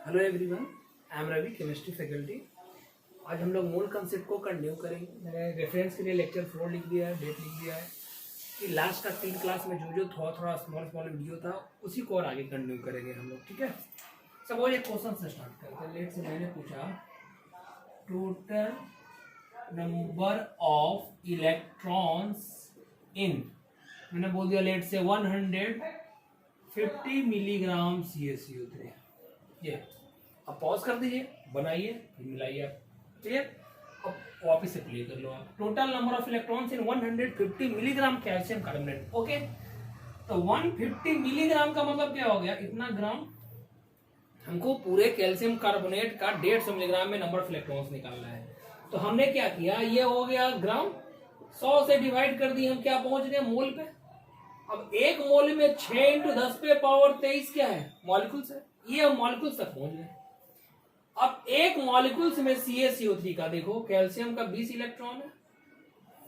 Hello everyone, I am Ravi, chemistry faculty. आज हम लोग मूल कंसेप्ट को कंटिन्यू करेंगे। मैंने रेफरेंस के लिए लेक्चर 4 लिख दिया है, डेट लिख दिया है कि लास्ट का 3 क्लास में जो थोड़ा स्मॉल वीडियो था उसी को और आगे कंटिन्यू करेंगे हम लोग। ठीक है, सपोज एक क्वेश्चन से स्टार्ट करते हैं। लेट से मैंने पूछा total number of electrons in, मैंने बोल दिया लेट से 150 मिलीग्राम CaCO3। ये अब पॉज कर दीजिए, बनाइए, फिर मिलाइए आप। क्लियर? अब वापस से प्ले कर लो आप। Total number of electrons in 150 milligram calcium carbonate. Okay, तो 150 मिलीग्राम का मतलब क्या हो गया? इतना ग्राम। हमको पूरे कैल्शियम कार्बोनेट का 150 मिलीग्राम में नंबर ऑफ इलेक्ट्रॉन्स निकालना है। तो हमने क्या किया, ये हो गया ग्राम, 100 से डिवाइड कर दिए, हम क्या पहुंच गए? मोल पे। अब एक मोल में 6 × 10 पे पावर 23 क्या है? मॉलिक्यूल्स है। ये हम मॉलिक्यूल्स तक पहुंच गए। अब एक मॉलिक्यूल्स में CaCO3 का देखो, कैल्शियम का 20 इलेक्ट्रॉन है,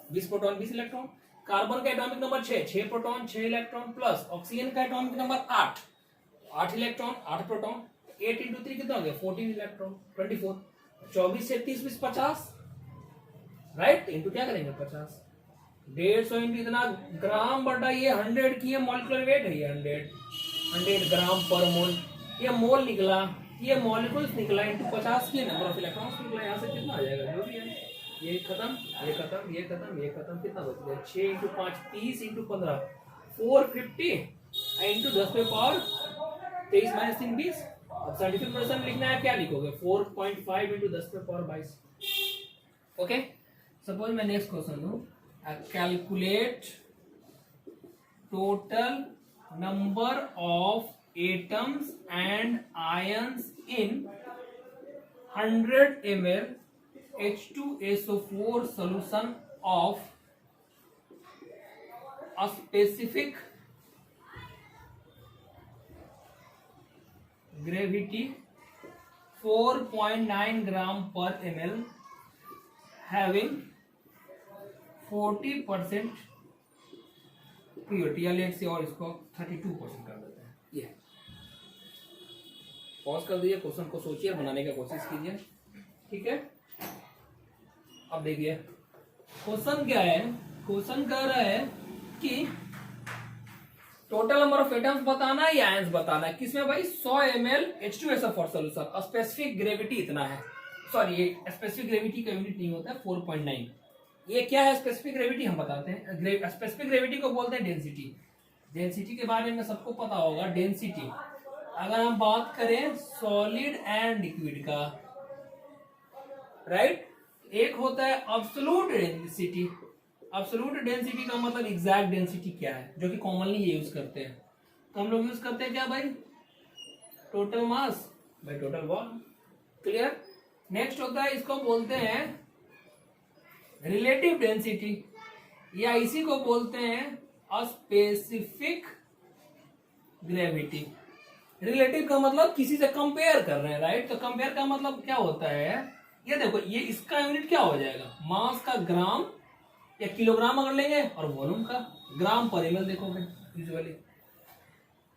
20 प्रोटॉन 20 इलेक्ट्रॉन। कार्बन का atomic number 6 proton 6 electron, plus oxygen का एटॉमिक नंबर 8 इलेक्ट्रॉन 8 प्रोटॉन। 8 × 3 कितना हो गया? 14 इलेक्ट्रॉन 24। 24 से 30 20 50, राइट? इंटू क्या करेंगे? 50। 150 इंटू इतना ग्राम बटा ये 100 की मॉलिक्यूलर वेट है, ये 100 ग्राम पर मोल। ये मोल निकला, ये मॉलिक्यूल्स निकला, इंटू 50 की नंबर ऑफ इलेक्ट्रॉन्स निकला। यहाँ से कितना आ जाएगा? जो भी है, ये खत्म, ये खत्म, ये खत्म, ये खत्म। कितना बच गया? 6 × 5 30 × 15 450 इंटू 10 पे पावर 23 - 3 20। अब सर्टिफिकेट परसेंट लिखना है, क्या लिखोगे? 4.5 इंटू 10 पे पावर 22। ओके, सपोज मैं नेक्स्ट क्वेश्चन दूं, calculate total number of atoms and ions in 100 ml H2SO4 solution of a specific gravity 4.9 gram per ml having 40% purity, या लेट से और इसको 32% कर देते हैं। ये पॉज कर दीजिए, क्वेश्चन को सोचिए, बनाने का कोशिश कीजिए। ठीक है, अब देखिए क्वेश्चन क्या है। क्वेश्चन कह रहा है कि टोटल नंबर ऑफ एटम्स बताना है या आयंस बताना है। किसमें भाई? 100 ml H2SO4 solution, specific gravity इतना है। सॉरी, ये स्पेसिफिक ग्रेविटी का यूनिट नहीं होता है, 4.9। ये क्या है स्पेसिफिक ग्रेविटी? हम बताते हैं। स्पेसिफिक ग्रेविटी को बोलते हैं डेंसिटी। डेंसिटी के बारे में सबको पता होगा। डेंसिटी अगर हम बात करें सॉलिड एंड लिक्विड का, राइट, एक होता है अब्सोल्यूट डेंसिटी। अब्सोल्यूट डेंसिटी का मतलब एग्जैक्ट डेंसिटी क्या है, जो कि कॉमनली ये यूज करते हैं। तो हम लोग यूज करते हैं क्या भाई? Total mass by total volume. Clear? Next होता है, इसको बोलते हैं रिलेटिव डेंसिटी, या इसी को बोलते हैं स्पेसिफिक ग्रेविटी। रिलेटिव का मतलब किसी से कंपेयर कर रहे हैं, राइट? तो कंपेयर का मतलब क्या होता है? ये देखो, ये इसका यूनिट क्या हो जाएगा? मास का ग्राम या किलोग्राम अगर लेंगे, और वॉल्यूम का ग्राम पर ml देखोगे यूजुअली।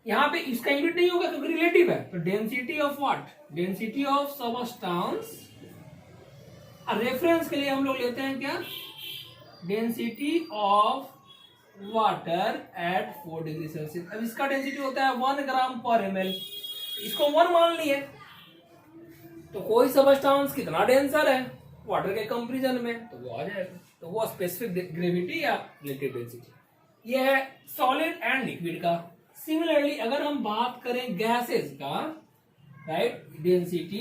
यहाँ पे इसका यूनिट नहीं होगा क्योंकि रिलेटिव है। तो density of what? Density of substance. Reference के लिए हम लोग लेते हैं क्या? Density of water at 4 degree Celsius. अब इसका डेंसिटी होता है 1 ग्राम पर ml, इसको 1 मान लिए। तो कोई सबस्टेंस कितना डेंसर है वाटर के कंपैरिजन में, तो वो आ जाएगा। तो वो स्पेसिफिक ग्रेविटी या रिलेटिव डेंसिटी। ये है सॉलिड एंड लिक्विड का। सिमिलरली अगर हम बात करें गैसेज का, राइट, डेंसिटी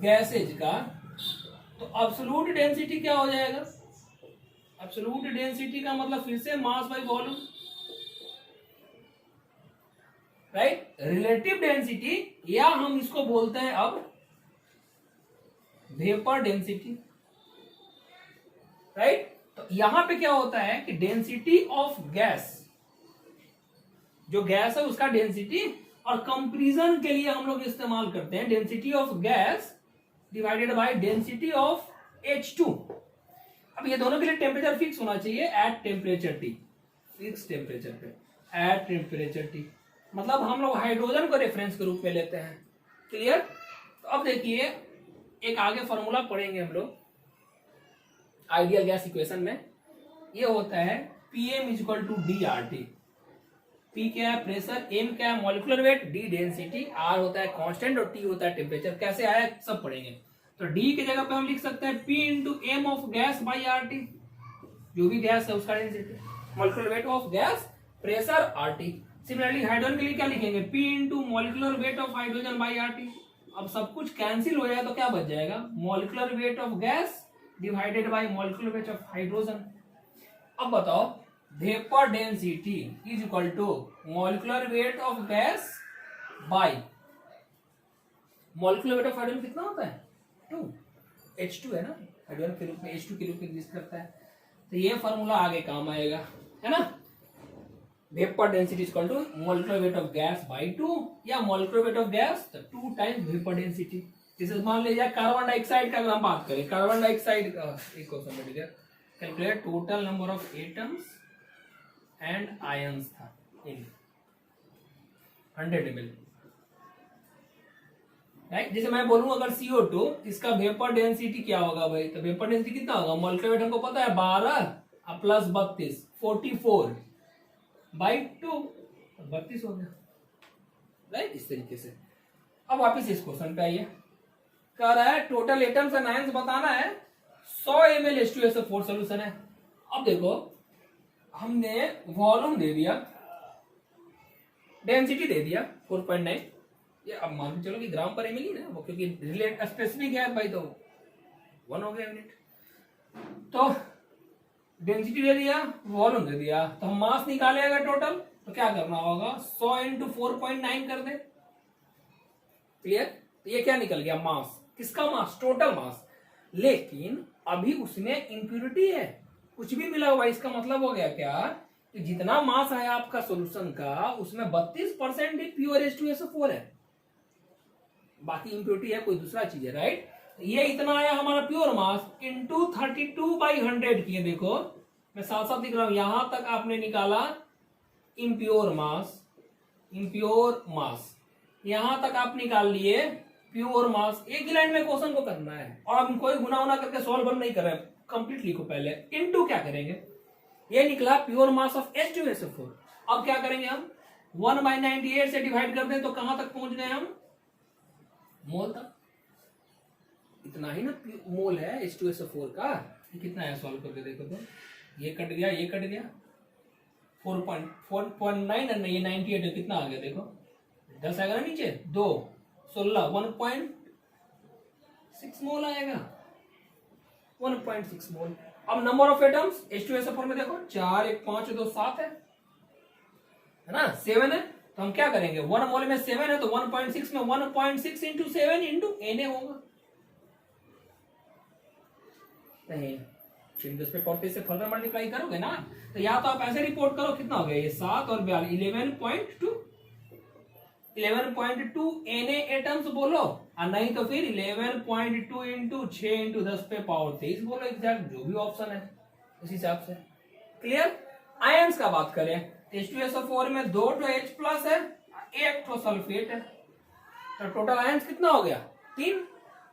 गैसेज का, तो एब्सोल्यूट डेंसिटी क्या हो जाएगा? एब्सोल्यूट डेंसिटी का मतलब फिर से mass by volume, right. Relative density, या हम इसको बोलते हैं अब वेपर डेंसिटी, राइट। तो यहां पे क्या होता है कि डेंसिटी ऑफ गैस, जो गैस है उसका डेंसिटी, और कंपैरिजन के लिए हम लोग इस्तेमाल करते हैं density of gas divided by density of H2। अब ये दोनों के लिए टेम्परेचर फिक्स होना चाहिए at temperature T, fix temperature पे एट टेम्परेचर T। मतलब हम लोग हाइड्रोजन को रेफरेंस के रूप में लेते हैं, क्लियर? तो अब देखिए एक आगे फॉर्मूला पढ़ेंगे हम लोग आइडियल गैस इक्वेशन में। ये होता है Pm equal to D R T. P क्या है? प्रेशर, M क्या है? Molecular weight, D density, R होता है कांस्टेंट और T होता है टेम्परेचर। कैसे आया सब पढ़ेंगे। तो D की जगह पे हम लिख सकते हैं P into M of gas by R T, जो भी गैस है उसका density, molecular weight of gas, pressure, RT। Similarly hydrogen के लिए क्या लिखेंगे? P into molecular weight of hydrogen by RT। अब सब कुछ कैंसिल हो जाएगा तो क्या बच जाएगा? Molecular weight of gas divided by molecular weight of hydrogen. अब बताओ vapour density is equal to molecular weight of gas by molecular weight of hydrogen कितना होता है? 2, H2 है ना, हाइड्रोजन के रूप में H2 के रूप में एग्जिस्ट करता है। तो ये फॉर्मूला आगे काम आएगा, है ना। Vapour density is equal to molecular weight of gas by 2 या मॉलिक्यूलर वेट ऑफ गैस तो 2 टाइम्स वेपर डेंसिटी। जैसे मान लीजिए कार्बन डाइऑक्साइड का अगर हम बात करें, कार्बन डाइऑक्साइड का एक क्वेश्चन मिल गया, calculate total number of atoms and ions था इन 100 ml, राइट। जैसे मैं बोलूं अगर CO2 इसका वेपर डेंसिटी क्या होगा भाई? तो वेपर डेंसिटी कितना होगा? मॉलिक्यूलर वेट हमको पता है 12 प्लस 32 44 बाई 2, 32 हो गया, राइट। इस तरीके से अब वापिस इस क्वेश्चन पे आइए। कह रहा है टोटल एटम्स एंड आयंस बताना है, 100 ml H2SO4 सोल्यूशन है। अब देखो हमने वॉल्यूम दे दिया, डेंसिटी दे दिया 4.9, ये अब मान के चलो कि ग्राम पर एमएल ही ना वो, क्योंकि रिलेट स्पेसिफिक है भाई तो 1 हो गया यूनिट। तो डेंसिटी दे दिया, वॉल्यूम दे दिया, तो हम मास निकालेगा टोटल, तो क्या करना होगा? 100 इंटू 4.9 कर दे, क्लियर। तो ये क्या निकल गया? मास। किसका मास? Total mass. लेकिन अभी उसमें इंप्यूरिटी है, कुछ भी मिला हुआ, इसका मतलब हो गया क्या कि जितना मास आया आपका सॉल्यूशन का उसमें 32% ही प्योर H2SO4 है, बाकी इंप्योरिटी है, कोई दूसरा चीज है, राइट। ये इतना आया हमारा प्योर मास इंटू 32/100 किए। देखो मैं साथ साथ लिख रहा हूं, यहां तक आपने निकाला इम्प्योर मास, इम्प्योर मास, यहां तक आप निकाल लिए प्योर मास। एक ही लाइन में क्वेश्चन को करना है और हम कोई गुना उना करके सॉल्व नहीं कर रहे हैं, कंप्लीट लिखो पहले। इनटू क्या करेंगे? ये निकला प्योर मास ऑफ H2SO4। अब क्या करेंगे हम? 1/98 से डिवाइड कर दें तो कहां तक पहुंच गए हम? मोल तक। इतना ही ना मोल है H2SO4 का। ये कितना है सॉल्व करके देखो तो, ये कट गया, ये कट गया, 4.9 और ये 98 है, कितना आ गया देखो, 10 आएगा ना नीचे, 2 16 1.6 मोल आएगा, 1.6 मोल। अब नंबर ऑफ एटम्स H2SO4 में देखो 4 1 5 2 7 है ना, 7 है। तो हम क्या करेंगे? 1 मोल में 7 है तो 1.6 में 1.6 इंटू 7 इंटू Na होगा। नहीं, 10 पे 40 से फर्दर मल्टीप्लाई करोगे ना, तो या तो आप ऐसे रिपोर्ट करो, कितना हो गया ये 7 और 42 11.2 Na एटम्स बोलो, और नहीं तो फिर 11.2 इंटू 6 इंटू 10 पे पावर 23 बोलो, एग्जैक्ट जो भी ऑप्शन है उस हिसाब से। क्लियर? आयंस का बात करें, H2SO4 में 2 H प्लस है, 1 सल्फेट है, तो टोटल आयंस कितना हो गया? 3।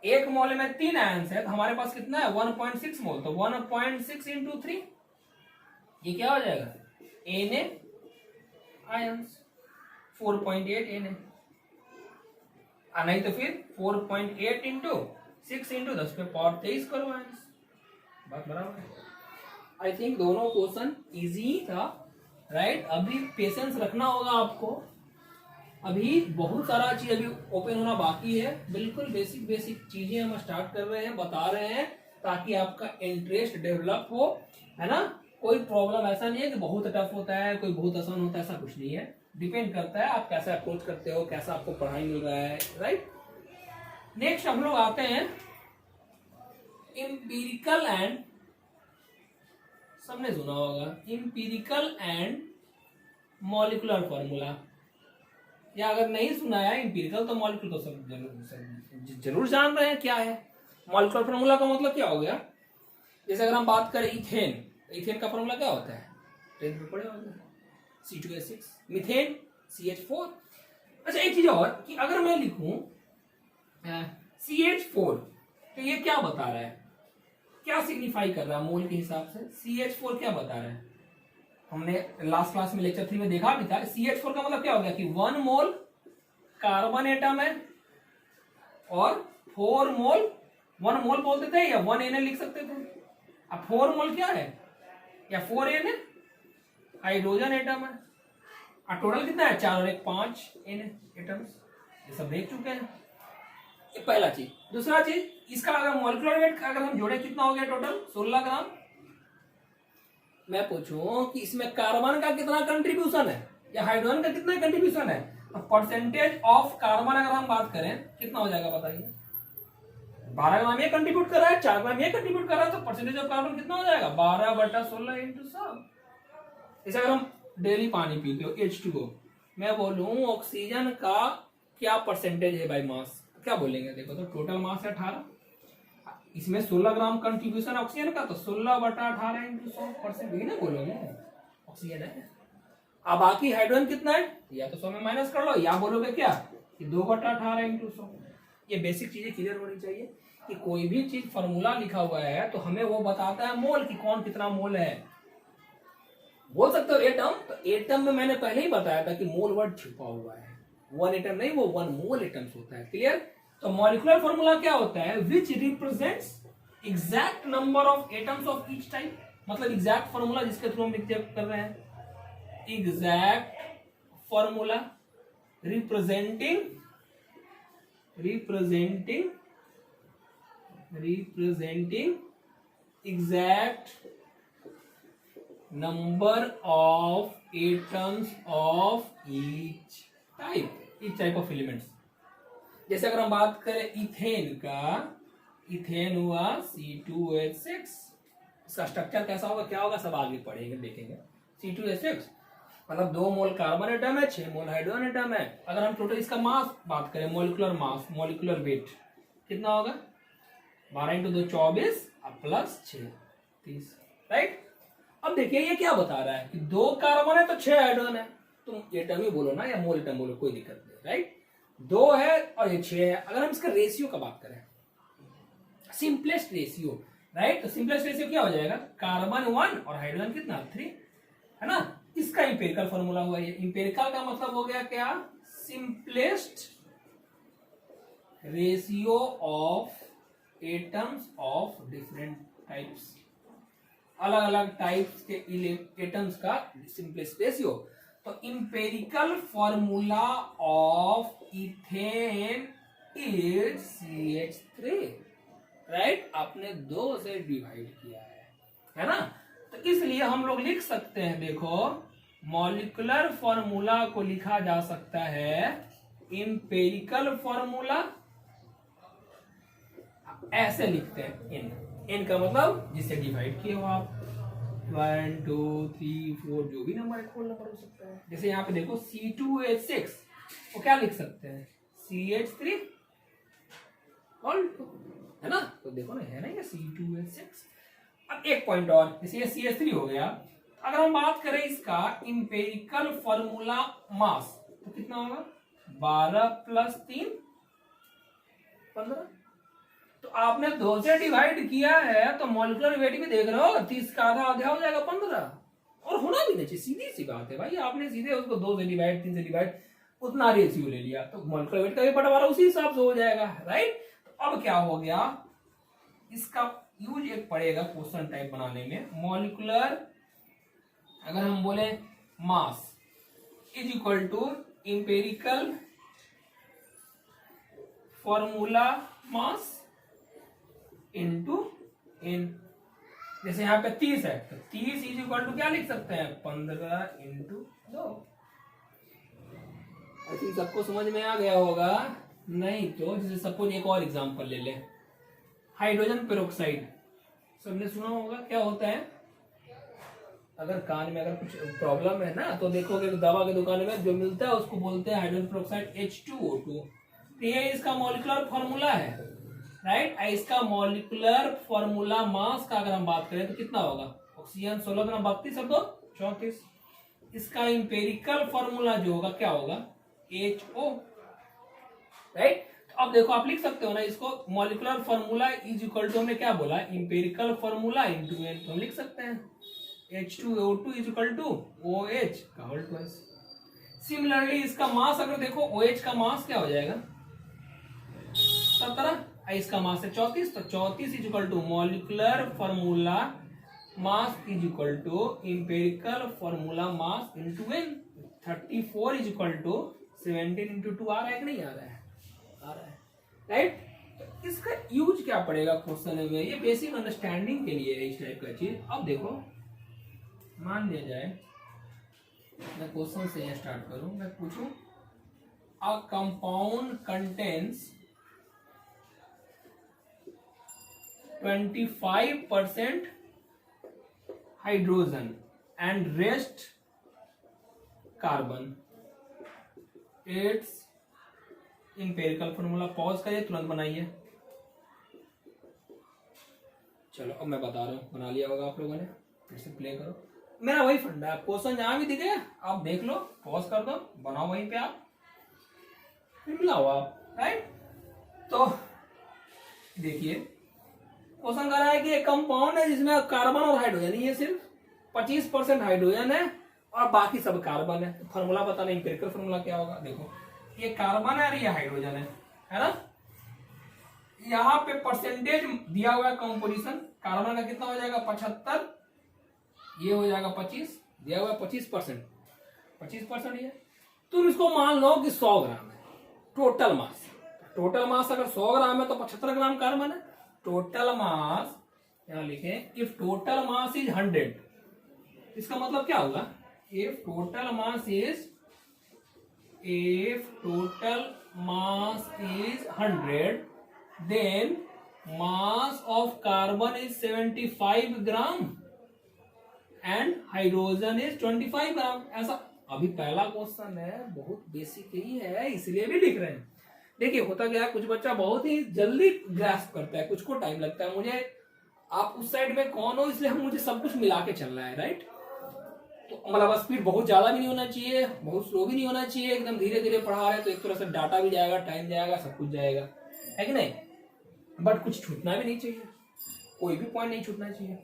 1 मोल में 3 आयंस है तो हमारे पास कितना है? 1.6 मोल, तो 1.6 इंटू 3, ये क्या हो जाएगा? Na आयंस 4.8 Na, नहीं तो फिर 4.8 इंटू 6 इंटू 10 पे पावर 23 करो आयंस, बात बराबर है। आई थिंक दोनों क्वेश्चन इजी था, राइट। अभी पेशेंस रखना होगा आपको, अभी बहुत सारा चीज अभी ओपन होना बाकी है, बिल्कुल बेसिक बेसिक चीजें हम स्टार्ट कर रहे हैं, बता रहे हैं, ताकि आपका इंटरेस्ट डेवलप हो, है ना। कोई प्रॉब्लम ऐसा नहीं है कि बहुत टफ होता है, कोई बहुत आसान होता है, ऐसा कुछ नहीं है। डिपेंड करता है आप कैसे अप्रोच करते हो, कैसा आपको पढ़ाई मिल रहा है, राइट। नेक्स्ट हम लोग आते हैं इंपीरिकल एंड, सबने सुना होगा इंपीरिकल एंड मॉलिक्यूलर फॉर्मूला, या अगर नहीं सुना है इंपीरिकल तो मॉलिक्यूलर तो सब जरूर जान रहे हैं क्या है। मॉलिक्यूलर फॉर्मूला का मतलब क्या हो गया? जैसे अगर हम बात करें इथेन, इथेन का फॉर्मूला क्या होता है? 10th में पढ़े होंगे, C2H6, मीथेन CH4। अच्छा एक चीज और कि अगर मैं लिखूं CH4, तो ये क्या बता रहा है, क्या सिग्निफाई कर रहा है मोल के हिसाब से? CH4 क्या बता रहा है? हमने लास्ट क्लास में लेक्चर 3 में देखा भी था। CH4 का मतलब क्या हो गया कि 1 मोल कार्बन एटम है और 4 मोल, 1 मोल बोलते थे या 1 Na लिख सकते थे। अब 4 मोल क्या है, या 4 Na हाइड्रोजन एटम है। और टोटल कितना है, 4 और 1 5 Na एटम्स। ये सब देख चुके हैं, ये पहला चीज। दूसरा चीज, इसका अगर मॉलिक्यूलर वेट अगर हम जोड़े कितना हो गया टोटल, 16 ग्राम। मैं पूछूं कि इसमें कार्बन का कितना कंट्रीब्यूशन है या हाइड्रोजन का कितना कंट्रीब्यूशन है, तो परसेंटेज ऑफ कार्बन अगर हम बात करें कितना हो जाएगा बताइए? 12 ग्राम ये कंट्रीब्यूट कर रहा है, 4 ग्राम ये कंट्रीब्यूट कर रहा है, तो परसेंटेज ऑफ कार्बन कितना हो जाएगा? 12/16 इंटू सब। जैसे अगर हम डेली पानी पीते हो H2O, मैं बोलूं ऑक्सीजन का क्या परसेंटेज है बाय मास, क्या बोलेंगे? देखो तो टोटल मास है 18, इसमें 16 ग्राम कंट्रीब्यूशन ऑक्सीजन का, तो 16/18 इंटू 100% यही ना बोलोगे ऑक्सीजन है। अब बाकी हाइड्रोजन कितना है, या तो 100 में माइनस कर लो, या बोलोगे क्या कि 2/18 इंटू 100। ये बेसिक चीजें क्लियर होनी चाहिए कि कोई भी चीज फॉर्मूला लिखा हुआ है तो हमें वो बताता है मोल की कौन कितना मोल है। बोल सकते हो एटम, तो एटम में मैंने पहले ही बताया था कि मोल वर्ड छुपा हुआ है, 1 एटम नहीं, वो 1 मोल एटम्स होता है। क्लियर? तो मॉलिक्यूलर फॉर्मूला क्या होता है, विच represents exact number of atoms of each type, मतलब एग्जैक्ट फॉर्मूला जिसके थ्रू हम चेक कर रहे हैं, exact formula representing exact number of atoms of each type of elements. जैसे अगर हम बात करें इथेन का, इथेन हुआ C2H6, इसका स्ट्रक्चर कैसा होगा, क्या होगा, सब आगे पढ़ेंगे देखेंगे। C2H6 मतलब 2 मोल कार्बन एटम है, 6 मोल हाइड्रोजन एटम है। अगर हम टोटल इसका मास बात करें, मॉलिक्यूलर मास, मॉलिक्यूलर वेट कितना होगा, 12 × 2 24 और प्लस 6 30, राइट। अब देखिए ये क्या बता रहा है कि 2 कार्बन है तो 6 हाइड्रोजन है, तुम एटम ही बोलो ना या मोल एटम बोलो, कोई दिक्कत नहीं, राइट। 2 है और ये 6 है। अगर हम इसका रेशियो का बात करें, सिंपलेस्ट रेशियो, राइट, तो सिंपलेस्ट रेशियो क्या हो जाएगा, कार्बन 1 और हाइड्रोजन कितना 3, है ना। इसका इंपेरिकल फॉर्मूला हुआ ये। इंपेरिकल का मतलब हो गया क्या, simplest ratio of atoms of different types, अलग अलग टाइप्स के एटम्स का सिंपलेस्ट रेशियो। तो empirical formula of ethane is CH3, right. आपने 2 से डिवाइड किया है ना। तो इसलिए हम लोग लिख सकते हैं, देखो मॉलिक्यूलर फॉर्मूला को लिखा जा सकता है इंपेरिकल फॉर्मूला, ऐसे लिखते हैं n का मतलब जिससे डिवाइड किए हो आप, 1 2 3 4 जो भी नंबर है, होल नंबर हो सकता है। जैसे यहाँ पे देखो C2H6 वो क्या लिख सकते हैं, CH3 है ना। तो देखो ना, है ना ये C2H6। अब एक पॉइंट और, जैसे ये CH3 हो गया, अगर हम बात करें इसका इंपेरिकल फॉर्मूला मास, तो कितना होगा, 12 + 3 15। तो आपने 2 से डिवाइड किया है तो मॉलिक्यूलर वेट भी देख रहे हो, 30 का आधा हो जाएगा 15, और होना भी नहीं चाहिए, सीधी सी बात है भाई। आपने सीधे उसको 2 से डिवाइड 3 से डिवाइड उतना रेशियो ले लिया, तो मॉलिक्यूलर वेट का भी बंटवारा उसी हिसाब से हो जाएगा, राइट। तो अब क्या हो गया, इसका यूज एक पड़ेगा क्वेश्चन टाइप बनाने में। मॉलिक्यूलर अगर हम बोले mass is equal to empirical formula mass into n। जैसे यहाँ पे 30 है तो 30 इज इक्वल टू क्या लिख सकते हैं, 15 × 2। आई थिंक सबको समझ में आ गया होगा। नहीं तो जैसे सपोज एक और एग्जांपल ले ले, हाइड्रोजन पेरोक्साइड, सबने सुना होगा क्या होता है। अगर कान में अगर कुछ प्रॉब्लम है ना, तो देखोगे दवा की दुकान में जो मिलता है उसको बोलते हैं हाइड्रोजन पेरोक्साइड H2O2। तो ये इसका मॉलिक्यूलर फॉर्मूला है, राइट। इसका मॉलिक्यूलर फॉर्मूला मास का अगर हम बात करें तो कितना होगा, ऑक्सीजन 16 × 32 और 2 34। इसका इंपेरिकल फॉर्मूला जो होगा क्या होगा, HO, राइट। अब देखो आप लिख सकते हो ना इसको, molecular formula is equal to, हमने क्या बोला, इंपेरिकल फॉर्मूला इनटू एन, तो हम लिख सकते हैं H2O2 is equal to OH का होल ट्वाइस। सिमिलरली इसका मास अगर देखो, OH का मास क्या हो जाएगा 17, इसका मास है 34, तो 34 is equal to molecular formula mass is equal to empirical formula mass into n. 34 is equal to 17 into 2 आ रहा है कि नहीं आ रहा है, आ रहा है, राइट। तो इसका यूज क्या पड़ेगा क्वेश्चन में, ये बेसिक अंडरस्टैंडिंग के लिए है इस टाइप का चीज। अब देखो मान लिया जाए मैं क्वेश्चन से स्टार्ट करूं, मैं पूछूं a compound contains 25% hydrogen and rest carbon, it's empirical formula. Pause करिए, तुरंत बनाइए। चलो अब मैं बता रहा हूं, बना लिया होगा आप लोगों ने, फिर से प्ले करो। मेरा वही फंडा है, क्वेश्चन जहां भी दिखे आप देख लो, पॉज कर दो, बनाओ वहीं पे आप, फिर मिलाओ आप, राइट। तो देखिए क्वेश्चन कह रहा है कि एक कंपाउंड है जिसमें कार्बन और हाइड्रोजन, ये सिर्फ 25% हाइड्रोजन है और बाकी सब कार्बन है। तो फॉर्मूला बताना, इंपेरिकल फॉर्मूला क्या होगा। देखो ये कार्बन है और ये हाइड्रोजन है ना। यहाँ पे परसेंटेज दिया हुआ है कंपोजिशन, कार्बन का कितना हो जाएगा 75, ये हो जाएगा 25, दिया हुआ है 25%, 25% ये। तुम इसको मान लो कि 100 ग्राम है टोटल मास। टोटल मास अगर 100 ग्राम है तो 75 ग्राम कार्बन है। टोटल मास यहाँ लिखें, इफ टोटल मास इज 100, इसका मतलब क्या होगा, if total mass is 100, then mass of carbon is 75 gram and hydrogen is 25 ग्राम। ऐसा अभी पहला क्वेश्चन है, बहुत बेसिक ही है, इसलिए भी लिख रहे हैं। देखिए होता क्या है, कुछ बच्चा बहुत ही जल्दी ग्रास्प करता है, कुछ को टाइम लगता है। मुझे आप उस साइड में कौन हो, इसलिए हम मुझे सब कुछ मिला के चलना है, राइट। तो मतलब स्पीड बहुत ज्यादा भी नहीं होना चाहिए, बहुत स्लो भी नहीं होना चाहिए, एकदम धीरे धीरे पढ़ा रहे तो एक तरह से डाटा भी जाएगा, टाइम जाएगा, सब कुछ जाएगा, है कि नहीं। बट कुछ छूटना भी नहीं चाहिए, कोई भी पॉइंट नहीं छूटना चाहिए।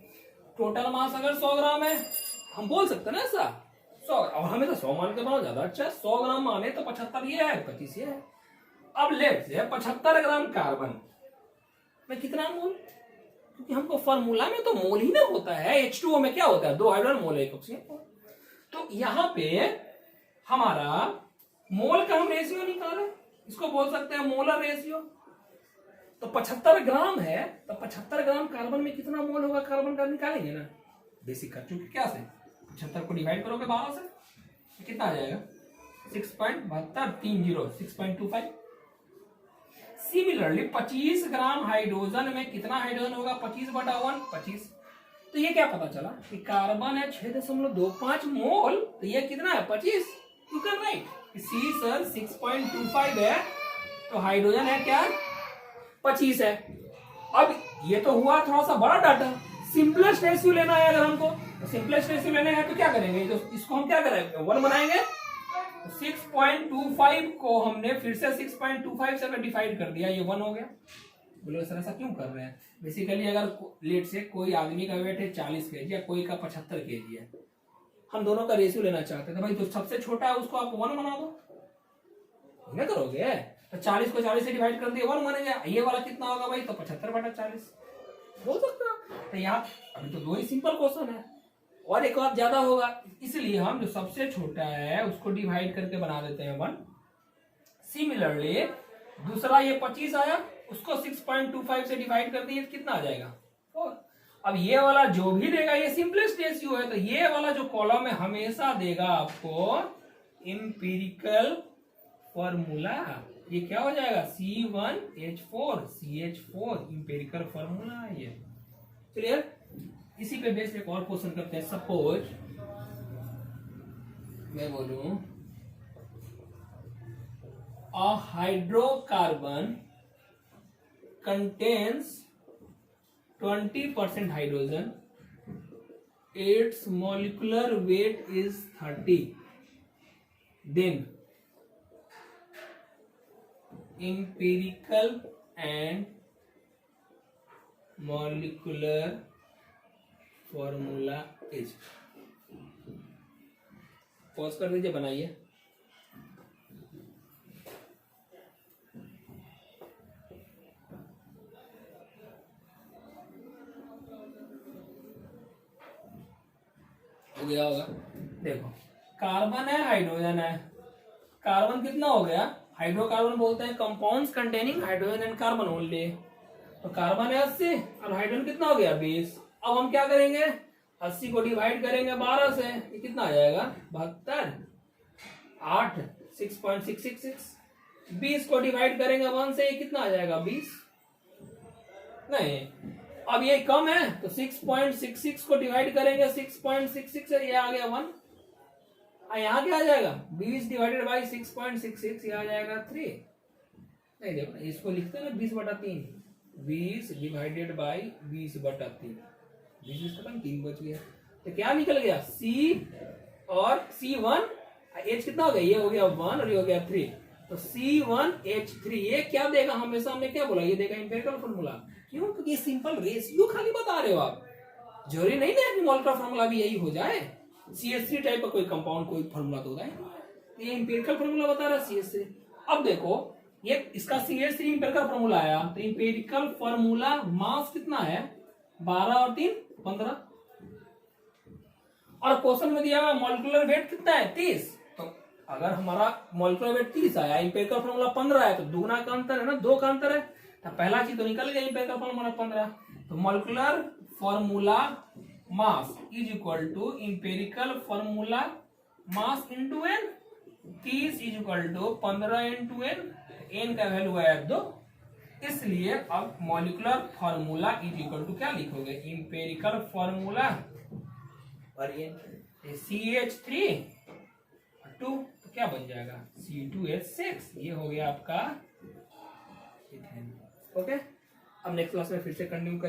टोटल मास अगर 100 ग्राम है, हम बोल सकते हैं ना ऐसा 100, और हमें तो 100 मान के बनाओ ज्यादा अच्छा है। 100 ग्राम माने तो 75 ये है, 25 ये है। अब लेट से 75 ग्राम कार्बन में कितना मोल, क्योंकि हमको फॉर्मूला में तो मोल ही ना होता है, H2O में क्या होता है, 2 हाइड्रोजन मोल एक ऑक्सीजन। तो यहां पे हमारा मोल का हम रेशियो निकाले, इसको बोल सकते हैं मोलर रेशियो। तो 75 ग्राम है, तो 75 ग्राम कार्बन में कितना मोल होगा कार्बन का, निकालेंगे ना बेसिक का। चूंकि क्या से 75 को डिवाइड करोगे 12 से, तो कितना आ जाएगा 6.7230, 6.25। सिमिलरली 25 ग्राम हाइड्रोजन में कितना हाइड्रोजन होगा, 25/1, 25। तो ये क्या पता चला कि कार्बन है 6.25 मोल, तो ये कितना है 25। You can write see sir 6.25 है, तो हाइड्रोजन है क्या 25 है। अब ये तो हुआ थोड़ा सा बड़ा डाटा, सिंपलेस्ट रेशियो लेना है अगर हमको, तो सिंपलेस्ट रेशियो लेने हैं तो क्या करेंगे, तो इसको हम क्या करेंगे 1 बनाएंगे। 6.25 को हमने फिर से 6.25 से डिवाइड कर दिया, ये 1 हो गया। बोलो सर ऐसा क्यों कर रहे हैं, बेसिकली अगर लेट से कोई आदमी का वेट है 40 kg या कोई का 75 kg है, हम दोनों का रेशियो लेना चाहते हैं, तो भाई जो सबसे छोटा है उसको आप 1 बना दो, क्या करोगे। तो 40 को 40 से डिवाइड कर दिया 1 बनेगा। ये वाला कितना होगा भाई, तो 75/40 बोल सकते हो। तो यहाँ अभी तो 2 ही सिंपल क्वेश्चन है, और एक और ज्यादा होगा, इसलिए हम जो सबसे छोटा है उसको डिवाइड करके बना देते हैं 1। सिमिलरली दूसरा ये 25 आया, उसको 6.25 से डिवाइड कर दिए, कितना आ जाएगा 4। अब ये वाला जो भी देगा ये सिंपलेस्ट रेशियो है, तो ये वाला जो कॉलम है हमेशा देगा आपको इंपीरिकल फॉर्मूला। ये क्या हो जाएगा C1H4 CH4 इंपेरिकल फॉर्मूला है ये। क्लियर। इसी पे बेस एक और क्वेश्चन करते हैं। सपोज मैं बोलूं अ hydrocarbon contains 20% hydrogen, its molecular weight is 30, then empirical and molecular formula is। Pause कर दीजिए, बनाइए। हो गया होगा। देखो, कार्बन है, हाइड्रोजन है। कार्बन कितना हो गया? हाइड्रोकार्बन बोलते हैं compounds containing hydrogen and carbon only. तो कार्बन है 80 और हाइड्रोजन कितना हो गया? 20। अब हम क्या करेंगे? 80 को डिवाइड करेंगे 12 से, ये कितना आ जाएगा? 72। 8 6.666। 20 को डिवाइड करेंगे 1 से, ये कितना आ जाएगा? 20। नहीं, अब ये कम है तो 6.66 को डिवाइड करेंगे 6.66 से, ये आ गया 1। यहाँ क्या आ जाएगा? 20 डिवाइडेड बाई 6.66, ये आ जाएगा 3। नहीं देखो, इसको लिखते हैं ना 20/3। 20 डिवाइडेड बाई 20/3। 20 खत्म, 3 बच गया। तो क्या निकल गया? C और C1 H कितना हो गया? ये हो गया 1 और ये हो गया 3। तो C1H3 ये क्या देगा? हमेशा हमने क्या बोला? ये देगा एम्पिरिकल फॉर्मूला। क्यों? क्योंकि सिंपल रेशियो खाली बता रहे हो आप, जरूरी नहीं है कि मोल का फॉर्मूला भी यही हो जाए। CH3 टाइप का कोई कंपाउंड कोई फॉर्मूला तो होता है, ये एम्पिरिकल फॉर्मूला बता रहा है CH3। अब देखो, ये इसका CH3 एम्पिरिकल फॉर्मूला आया, तो एम्पिरिकल फॉर्मूला मास कितना है? 12 और 3 15। और क्वेश्चन में दिया हुआ मॉलिक्यूलर वेट कितना है? 30। तो अगर हमारा मॉलिक्यूलर वेट 30 आया, एम्पिरिकल फॉर्मूला 15 है, तो दुगना का अंतर है ना, 2 का अंतर है। तो पहला चीज तो निकल गया, एम्पिरिकल फॉर्मूला 15। तो molecular formula mass is equal to empirical formula mass into n. 30 is equal to 15 into n. N का वैल्यू आया 2, इसलिए अब molecular formula is equal to क्या लिखोगे? एम्पिरिकल फॉर्मूला और CH3 2, तो क्या बन जाएगा? C2H6। ये हो गया आपका इथेन। ओके, अब नेक्स्ट क्लास में फिर से कंटिन्यू करें।